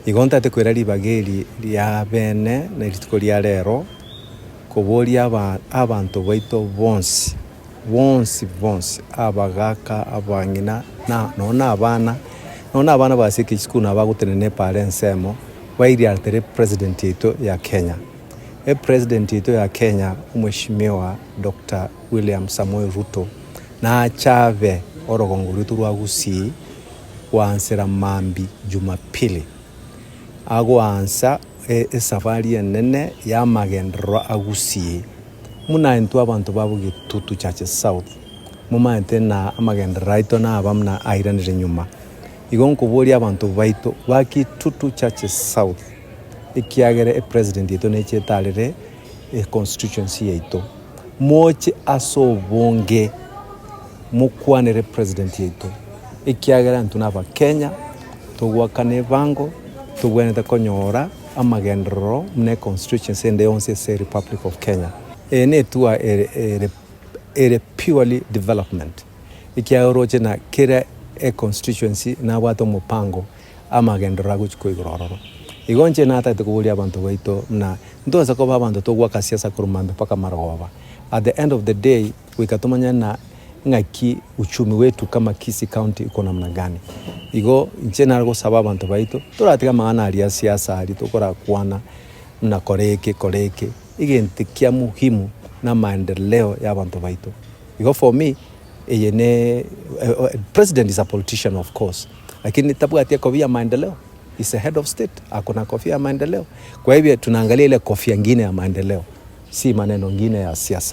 igonta te kwera libageri lya bene na litiko lya rero kuboria abantu baito bonsi abagaka abangina nona abana basiki school abagutenene parents emo wairi altere president yetu ya Kenya. President yetu ya Kenya Mheshimiwa Dr. William Samoei Ruto na achave orogongo rwitu rwa Gusii wansera mambi Jumapili agwansa safari nene ya magendero Agusii muna entu abantu babugitutu Churches South mumante na amagendero ito na abamna airanire nyuma igonko bori abantu baito bakitutu Churches South ikiagere president yetu nechetalire constituency yetu moche asobonge mukwanire president yetu ikiagera ntunava Kenya tugwakane vango tugwenete konyora amagendero mne constituency ende onse se Republic of Kenya ene tua ere purely development ikiagoroche na kira constituency na wato mupango amagendero aguchiko igororo igonche na ata tukubuli abantu baito na ndoza ko abantu tugwaka siasa kurumambe paka maroba at the end of the day wikatumanya na ngaki uchumi wetu kama Kisii County iko namna gani igo nche nargo saba abantu baito turatika maana ali siasa ali tukora kuana na koreke igentikia muhimu na maendeleo ya abantu baito igo for me yene president is a politician of course lakini tabuatia kovia maendeleo is a head of state akona kofia ya maendeleo kwa hivyo tunaangalia ile kofia nyingine ya maendeleo si maneno mengine ya siasa.